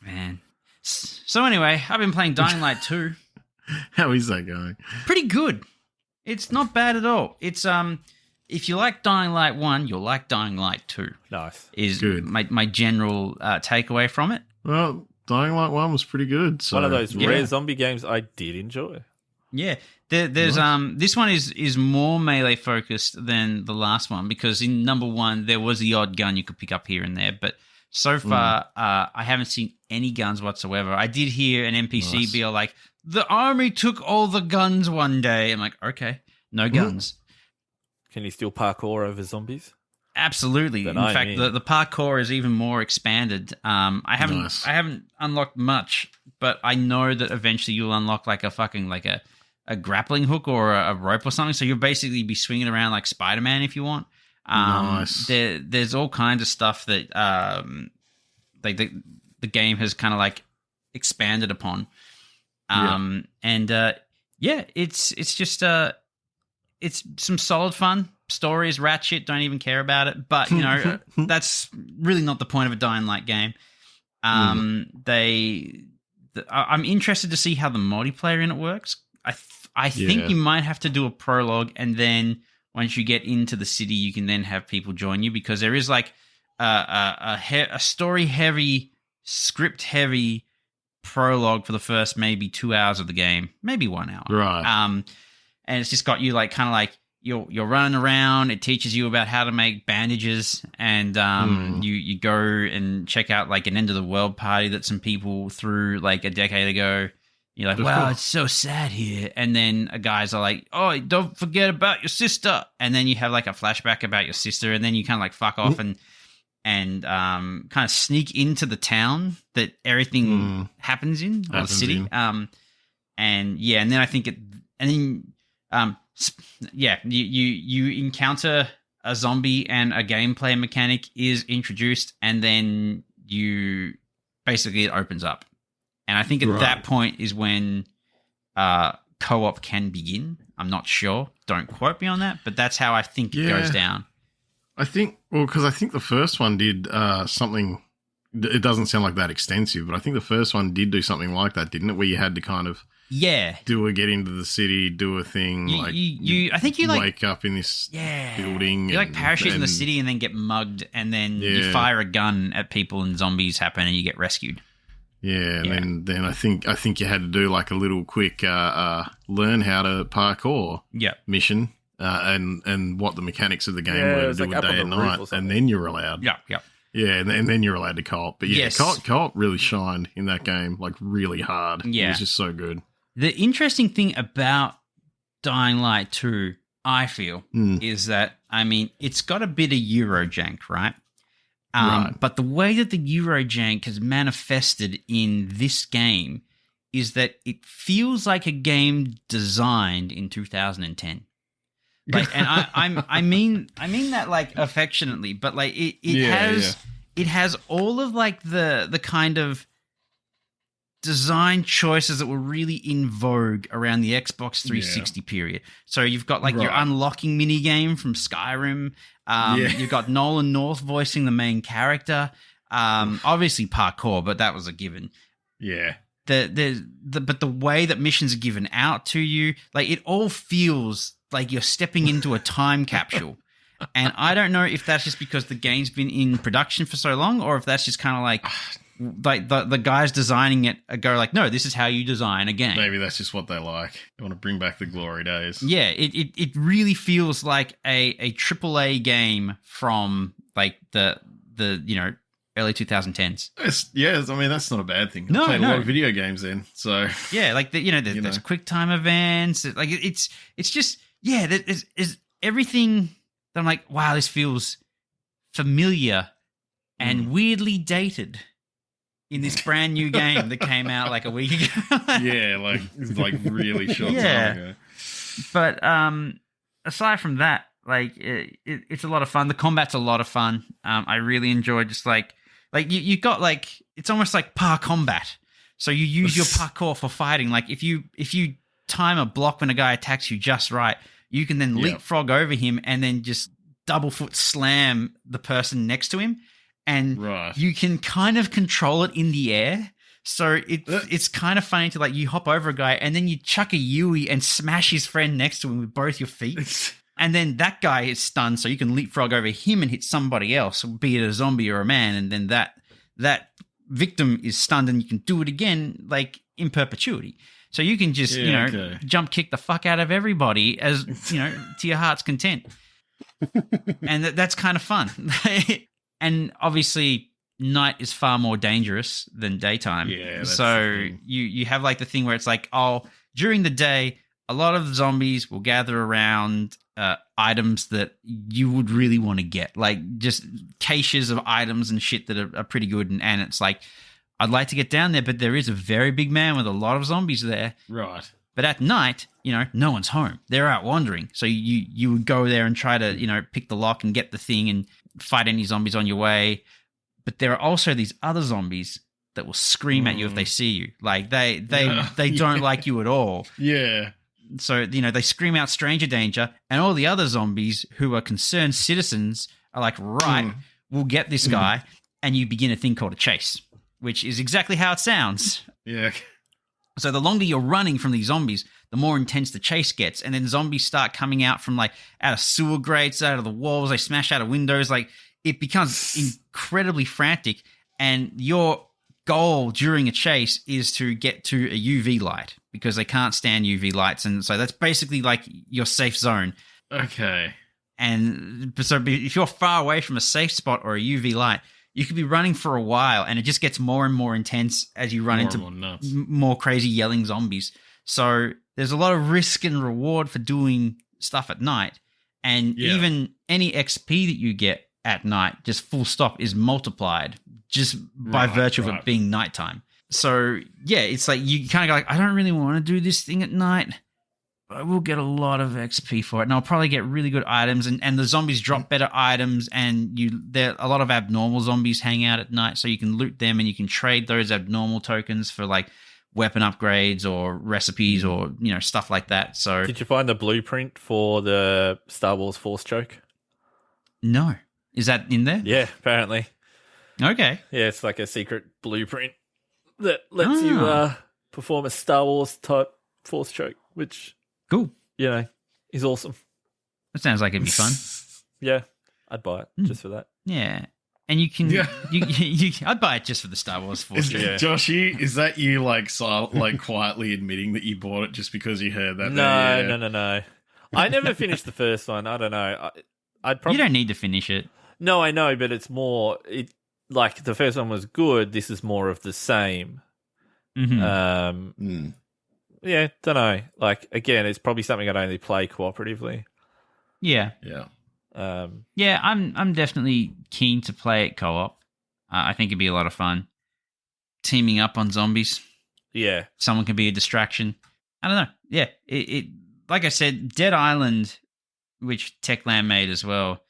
Man. So anyway, I've been playing Dying Light 2. How is that going? Pretty good. It's not bad at all. It's if you like Dying Light 1, you'll like Dying Light 2. Nice. Is good. My general takeaway from it. Well, Dying Light 1 was pretty good. So. One of those rare zombie games I did enjoy. Yeah. There's this one is more melee focused than the last one, because in number 1 there was the odd gun you could pick up here and there, but so far I haven't seen any guns whatsoever. I did hear an NPC be like, "The army took all the guns one day." I'm like, okay, no guns. Can you still parkour over zombies? Absolutely. In fact, the parkour is even more expanded. I haven't unlocked much, but I know that eventually you'll unlock like a grappling hook or a rope or something. So you'll basically be swinging around like Spider-Man if you want. Nice. There's all kinds of stuff that like the game has kind of like expanded upon. It's just it's some solid fun. Story is rat shit, don't even care about it. But, that's really not the point of a Dying Light game. I'm interested to see how the multiplayer in it works. I think you might have to do a prologue, and then once you get into the city, you can then have people join you, because there is like a story-heavy, script-heavy prologue for the first maybe 2 hours of the game, maybe 1 hour. Right. And it's just got you like kind of like you're running around. It teaches you about how to make bandages, and you go and check out like an end of the world party that some people threw like a decade ago. You're like, wow, it's so sad here. And then a guys are like, oh, don't forget about your sister. And then you have like a flashback about your sister, and then you kind of like fuck off and kind of sneak into the town that everything happens in, or the city. And then I think you encounter a zombie and a gameplay mechanic is introduced, and then it opens up. And I think at that point is when co-op can begin. I'm not sure. Don't quote me on that, but that's how I think it goes down. I think the first one did something. It doesn't sound like that extensive, but I think the first one did do something like that, didn't it? Where you had to kind of get into the city, do a thing. I think you wake up in this building. You like parachute in the city and then get mugged, and then you fire a gun at people and zombies happen and you get rescued. Yeah, and then I think you had to do like a little quick learn how to parkour mission and what the mechanics of the game were to do like day and night, and then you're allowed. Yeah, and then you're allowed to co-op. But co-op really shined in that game, like really hard. Yeah. It was just so good. The interesting thing about Dying Light 2, I feel, is that, I mean, it's got a bit of Eurojank, right? But the way that the Eurojank has manifested in this game is that it feels like a game designed in 2010. Like, and I mean that like affectionately, but like it has all of like the kind of design choices that were really in vogue around the Xbox 360 period. So you've got like your unlocking mini game from Skyrim. You've got Nolan North voicing the main character. Obviously parkour, but that was a given. Yeah. But the way that missions are given out to you, like it all feels like you're stepping into a time capsule. And I don't know if that's just because the game's been in production for so long, or if that's just kind of like the guys designing it go like, no, this is how you design a game. Maybe that's just what they like. They want to bring back the glory days. Yeah, it really feels like a AAA game from like the early 2010s. I mean, that's not a bad thing. I played a lot of video games then, so yeah, like there's quick time events. Like it's just there's everything that I'm like, wow, this feels familiar and weirdly dated in this brand new game that came out like a week ago. Yeah, like really short time ago. But aside from that, like it's a lot of fun. The combat's a lot of fun. I really enjoyed just like Like you got like it's almost like par combat. So you use your parkour for fighting. Like if you time a block when a guy attacks you just right, you can then leapfrog over him and then just double foot slam the person next to him, and you can kind of control it in the air. So it's kind of funny to like you hop over a guy and then you chuck a Yui and smash his friend next to him with both your feet. And then that guy is stunned, so you can leapfrog over him and hit somebody else, be it a zombie or a man, and then that victim is stunned and you can do it again like in perpetuity. So you can just, jump kick the fuck out of everybody as, to your heart's content. And that's kind of fun. And obviously night is far more dangerous than daytime. Yeah. So you have like the thing where it's like, during the day, a lot of zombies will gather around items that you would really want to get, like just caches of items and shit that are pretty good. And it's like, I'd like to get down there, but there is a very big man with a lot of zombies there. Right. But at night, no one's home. They're out wandering. So you would go there and try to, pick the lock and get the thing and fight any zombies on your way. But there are also these other zombies that will scream at you if they see you. Like they don't like you at all. Yeah. So, they scream out stranger danger, and all the other zombies who are concerned citizens are like, we'll get this guy, and you begin a thing called a chase, which is exactly how it sounds. Yeah. So the longer you're running from these zombies, the more intense the chase gets, and then zombies start coming out from like out of sewer grates, out of the walls, they smash out of windows, like it becomes incredibly frantic, and your goal during a chase is to get to a UV light because they can't stand UV lights, and so that's basically like your safe zone. Okay. And so if you're far away from a safe spot or a UV light, you could be running for a while, and it just gets more and more intense as you run into more crazy yelling zombies. So there's a lot of risk and reward for doing stuff at night, and even any XP that you get at night, just full stop, is multiplied just by virtue of it being nighttime. So yeah, it's like you kind of go like, I don't really want to do this thing at night, but I will get a lot of XP for it, and I'll probably get really good items, and the zombies drop better items, and there a lot of abnormal zombies hang out at night, so you can loot them and you can trade those abnormal tokens for like weapon upgrades or recipes or stuff like that. So did you find the blueprint for the Star Wars Force choke? No. Is that in there? Yeah, apparently. Okay. Yeah, it's like a secret blueprint that lets you perform a Star Wars type Force choke, which cool. Is awesome. That sounds like it'd be fun. Yeah, I'd buy it just for that. Yeah. And you can, I'd buy it just for the Star Wars Force choke. Joshy, is that you like quietly admitting that you bought it just because you heard that? No. I never finished the first one. I don't know. I'd probably. You don't need to finish it. No, I know, but it's more. Like the first one was good. This is more of the same. Mm-hmm. Yeah, don't know. Like again, it's probably something I'd only play cooperatively. Yeah. Yeah, I'm definitely keen to play it co-op. I think it'd be a lot of fun. Teaming up on zombies. Yeah. Someone can be a distraction. I don't know. Yeah, it like I said, Dead Island, which Techland made as well,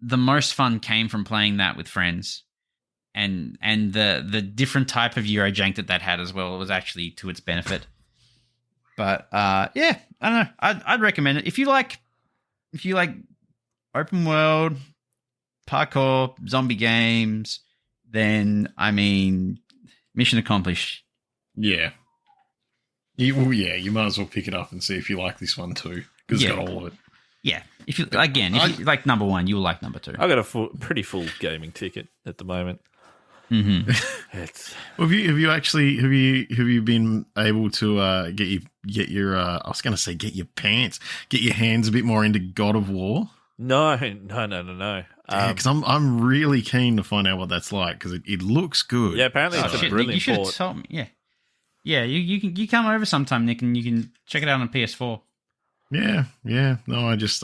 the most fun came from playing that with friends. And the different type of Eurojank that had as well was actually to its benefit. But yeah, I don't know. I'd recommend it if you like open world parkour zombie games. Then mission accomplished. Yeah. You might as well pick it up and see if you like this one too, because it's got all of it. Yeah, if you like number one, you'll like number two. I got a pretty full gaming ticket at the moment. Mm-hmm. Have you been able to get your I was going to say get your hands a bit more into God of War? No. Because I'm really keen to find out what that's like because it looks good. Yeah, apparently it's a brilliant You should have told me. Yeah. You come over sometime, Nick, and you can check it out on PS4. Yeah. No, it's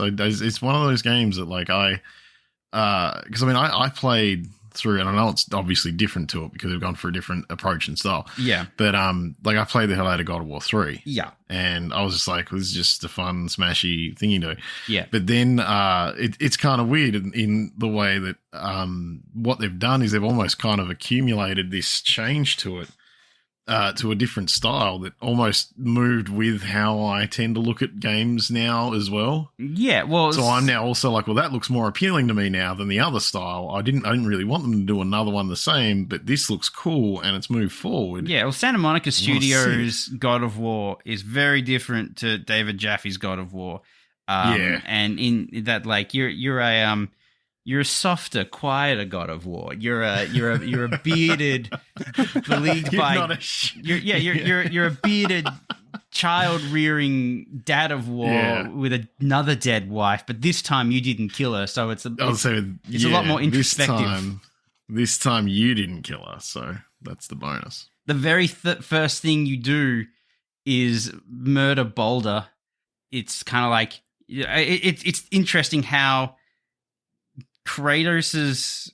one of those games that like because I played through, and I know it's obviously different to it because they've gone for a different approach and style. Yeah. But like I played the hell out of God of War 3. Yeah. And I was just like, well, this is just a fun, smashy thing you do. Yeah. But then it's kind of weird in the way that what they've done is they've almost kind of accumulated this change to it. To a different style that almost moved with how I tend to look at games now as well. Yeah, well, so I'm now also like, well, that looks more appealing to me now than the other style. I didn't really want them to do another one the same, but this looks cool and it's moved forward. Yeah, well, Santa Monica Studios' God of War is very different to David Jaffe's God of War. And in that, like, you're a softer, quieter God of War. You're a bearded, beleaguered by. You're a bearded, child rearing dad of war with another dead wife, but this time you didn't kill her, so it's a lot more introspective. This time you didn't kill her, so that's the bonus. The very first thing you do is murder Boulder. It's kind of like it's interesting how Kratos'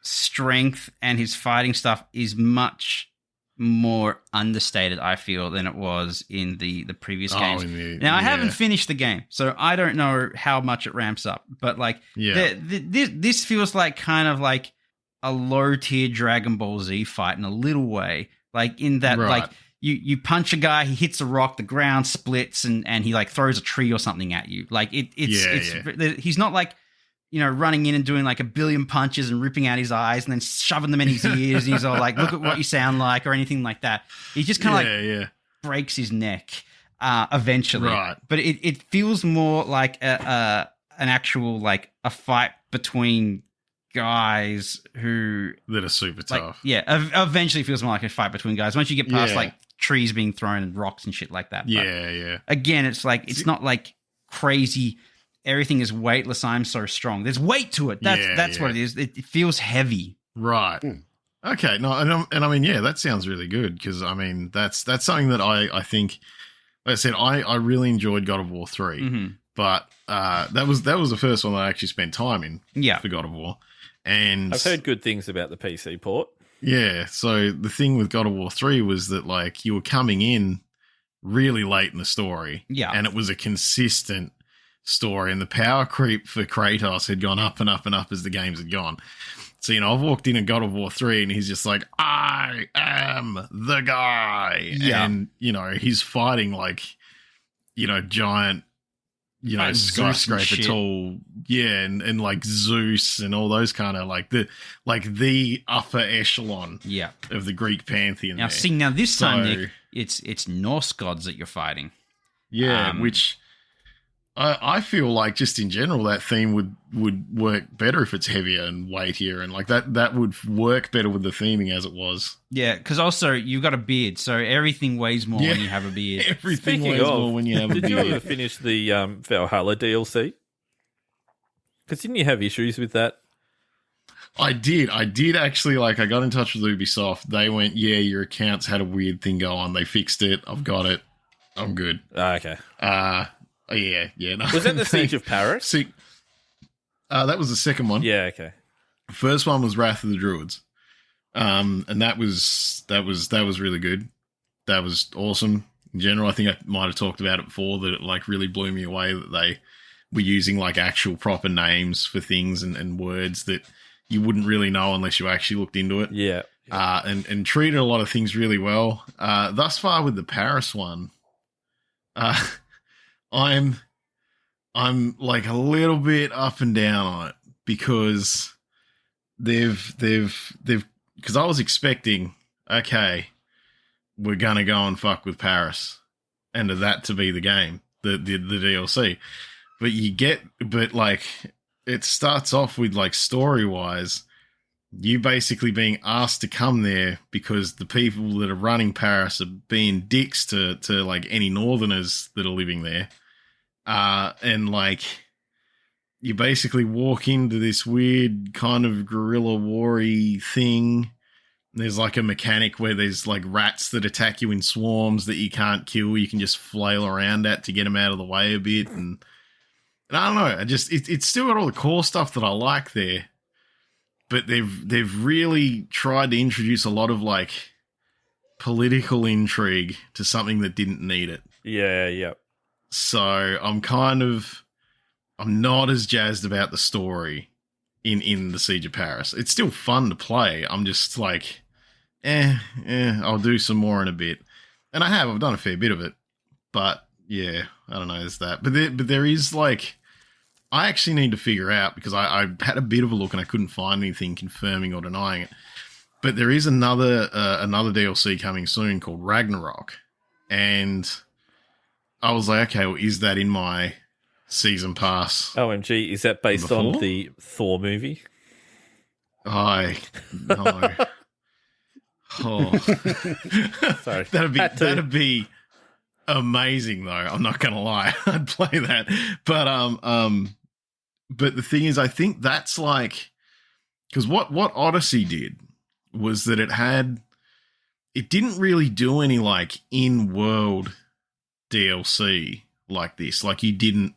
strength and his fighting stuff is much more understated, I feel, than it was in the previous games. Now, I haven't finished the game, so I don't know how much it ramps up. But, like, this feels like kind of like a low-tier Dragon Ball Z fight in a little way. Like, in that, like, you punch a guy, he hits a rock, the ground splits, and he, like, throws a tree or something at you. Like, he's not, like, running in and doing like a billion punches and ripping out his eyes and then shoving them in his ears. And he's all like, look at what you sound like, or anything like that. He just kind of breaks his neck eventually. Right. But it feels more like an actual, like a fight between guys that are super tough. Yeah. Eventually feels more like a fight between guys. Once you get past like trees being thrown and rocks and shit like that. But again, it's like, it's not like crazy. Everything is weightless. I'm so strong. There's weight to it. That's what it is. It feels heavy. Right. Okay. No, and I mean, that sounds really good because I mean, that's something that I think. Like I said, I really enjoyed God of War 3, but that was the first one that I actually spent time in. For God of War, and I've heard good things about the PC port. Yeah. So the thing with God of War 3 was that like you were coming in really late in the story. And it was a consistent story, and the power creep for Kratos had gone up and up and up as the games had gone. So, I've walked in God of War 3 and he's just like, I am the guy. And, he's fighting like, giant, skyscraper tall. And like Zeus and all those kind of like the upper echelon of the Greek pantheon. Now, this time, Nick, it's Norse gods that you're fighting. Which I feel like just in general that theme would work better if it's heavier and weightier, and like that would work better with the theming as it was. Yeah, because also you've got a beard, so everything weighs more when you have a beard. Everything weighs more when you have a beard. Did you ever finish the Valhalla DLC? Because didn't you have issues with that? I did actually. Like, I got in touch with Ubisoft. They went, your accounts had a weird thing go on. They fixed it. I've got it. I'm good. Okay. No. Was that the Siege of Paris? That was the second one. Yeah, okay. First one was Wrath of the Druids, and that was really good. That was awesome. In general, I think I might have talked about it before that it like really blew me away that they were using like actual proper names for things and words that you wouldn't really know unless you actually looked into it. Yeah. And treated a lot of things really well. Thus far with the Paris one, I'm like a little bit up and down on it because they've because I was expecting, okay, we're gonna go and fuck with Paris and that to be the game, the DLC. But like it starts off with like story wise, you basically being asked to come there because the people that are running Paris are being dicks to like any northerners that are living there. And like you basically walk into this weird kind of guerrilla war-y thing. There's like a mechanic where there's like rats that attack you in swarms that you can't kill. You can just flail around at to get them out of the way a bit. And I don't know. It's still got all the core stuff that I like there. but they've really tried to introduce a lot of like political intrigue to something that didn't need it. Yeah. So I'm not as jazzed about the story in the Siege of Paris. It's still fun to play. I'm just like, I'll do some more in a bit. And I've done a fair bit of it. But yeah, I don't know, there's that. But there is like, I actually need to figure out, because I had a bit of a look and I couldn't find anything confirming or denying it. But there is another DLC coming soon called Ragnarok. And I was like, okay, well, is that in my season pass? OMG, is that based on the Thor movie? No. Oh. Sorry. That'd be amazing, though. I'm not gonna lie. I'd play that. But the thing is, I think that's like, because what Odyssey did was that it didn't really do any like in-world DLC like this. Like you didn't,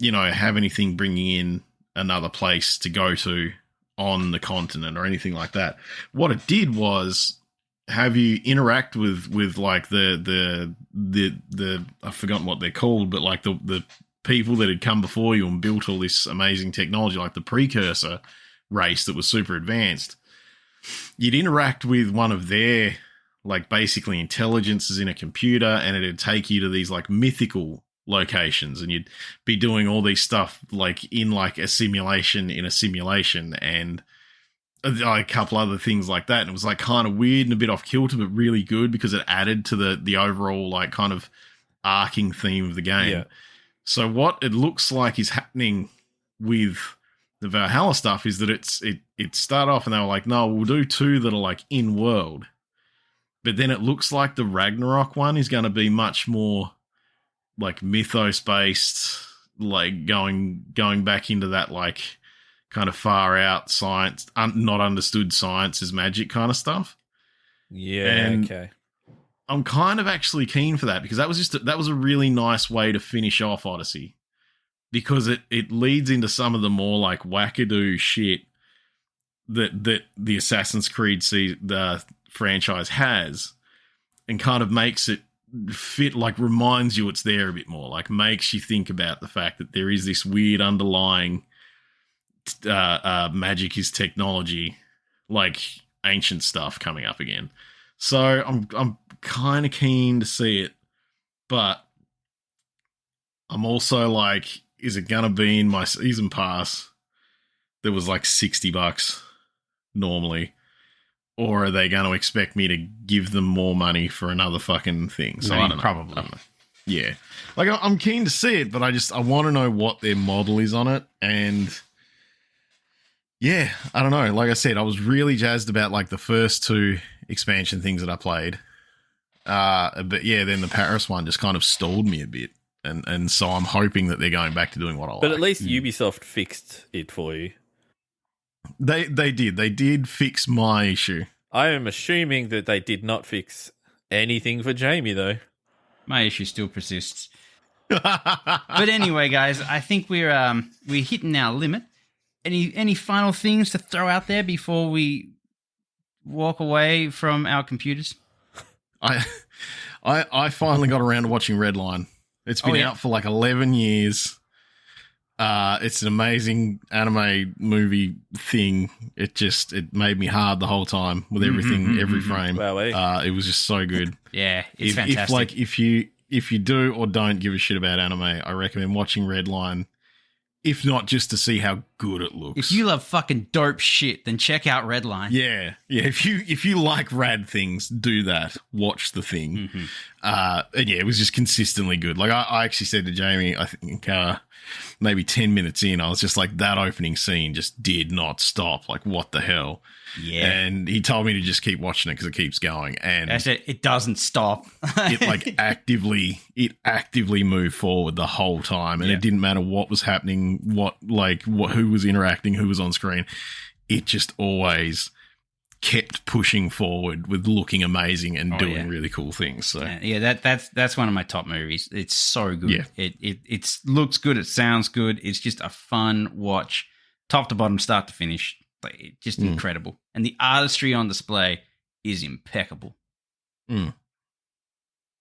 have anything bringing in another place to go to on the continent or anything like that. What it did was have you interact with like the I've forgotten what they're called, but like the people that had come before you and built all this amazing technology, like the precursor race that was super advanced. You'd interact with one of their like basically intelligences in a computer, and it'd take you to these like mythical locations, and you'd be doing all these stuff like in like a simulation in a simulation, and a couple other things like that. And it was like kind of weird and a bit off kilter, but really good because it added to the overall like kind of arcing theme of the game. Yeah. So what it looks like is happening with the Valhalla stuff is that it started off and they were like, no, we'll do 2 that are like in world. But then it looks like the Ragnarok one is going to be much more like mythos based, like going back into that like kind of far out science, not understood science is magic kind of stuff. Yeah, and okay. I'm kind of actually keen for that, because that was a really nice way to finish off Odyssey, because it leads into some of the more like wackadoo shit that the Assassin's Creed the franchise has, and kind of makes it fit, like reminds you it's there a bit more, like makes you think about the fact that there is this weird underlying magic is technology, like ancient stuff coming up again. So I'm kind of keen to see it, but I'm also like, is it gonna be in my season pass that was like $60 normally, or are they going to expect me to give them more money for another fucking thing? So I don't know. Probably. I don't know. Yeah, like I'm keen to see it, but I want to know what their model is on it. And yeah, I don't know. Like I said, I was really jazzed about like the first 2 expansion things that I played. But yeah, then the Paris one just kind of stalled me a bit. And so I'm hoping that they're going back to doing what I like. But at least Ubisoft fixed it for you. They did. They did fix my issue. I am assuming that they did not fix anything for Jamie, though. My issue still persists. But anyway, guys, I think we're hitting our limit. Any final things to throw out there before we walk away from our computers? I finally got around to watching Redline. It's been out for like 11 years. It's an amazing anime movie thing. It made me hard the whole time with everything, every frame. Wow, it was just so good. Yeah, it's fantastic. If you do or don't give a shit about anime, I recommend watching Redline. If not just to see how good it looks. If you love fucking dope shit, then check out Redline. Yeah. If you like rad things, do that. Watch the thing. And yeah, it was just consistently good. Like I actually said to Jamie, I think maybe 10 minutes in, I was just like, that opening scene just did not stop. Like, what the hell? Yeah. And he told me to just keep watching it because it keeps going. And I said, it doesn't stop. it actively moved forward the whole time. And it didn't matter what was happening, who was interacting, who was on screen. It just always kept pushing forward with looking amazing and doing really cool things. So that's one of my top movies. It's so good. Yeah. It looks good. It sounds good. It's just a fun watch, top to bottom, start to finish. Like, just incredible. And the artistry on display is impeccable. Mm.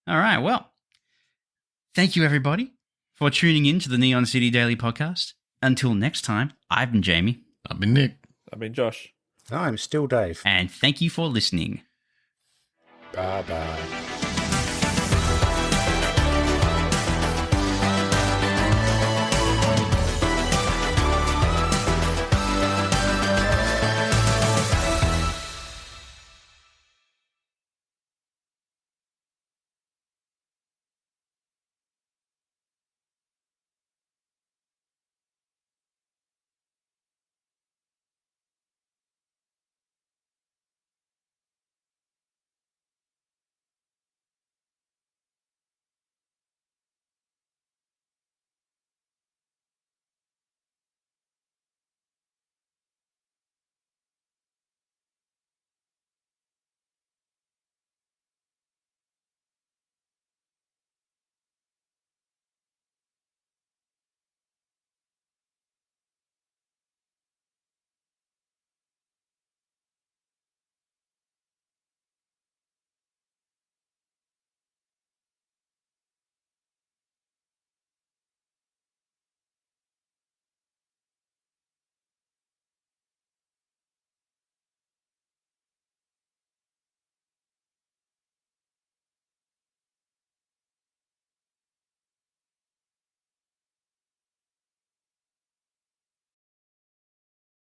All right, well, thank you, everybody, for tuning in to the Neon City Daily Podcast. Until next time, I've been Jamie. I've been Nick. I've been Josh. I'm still Dave. And thank you for listening. Bye-bye.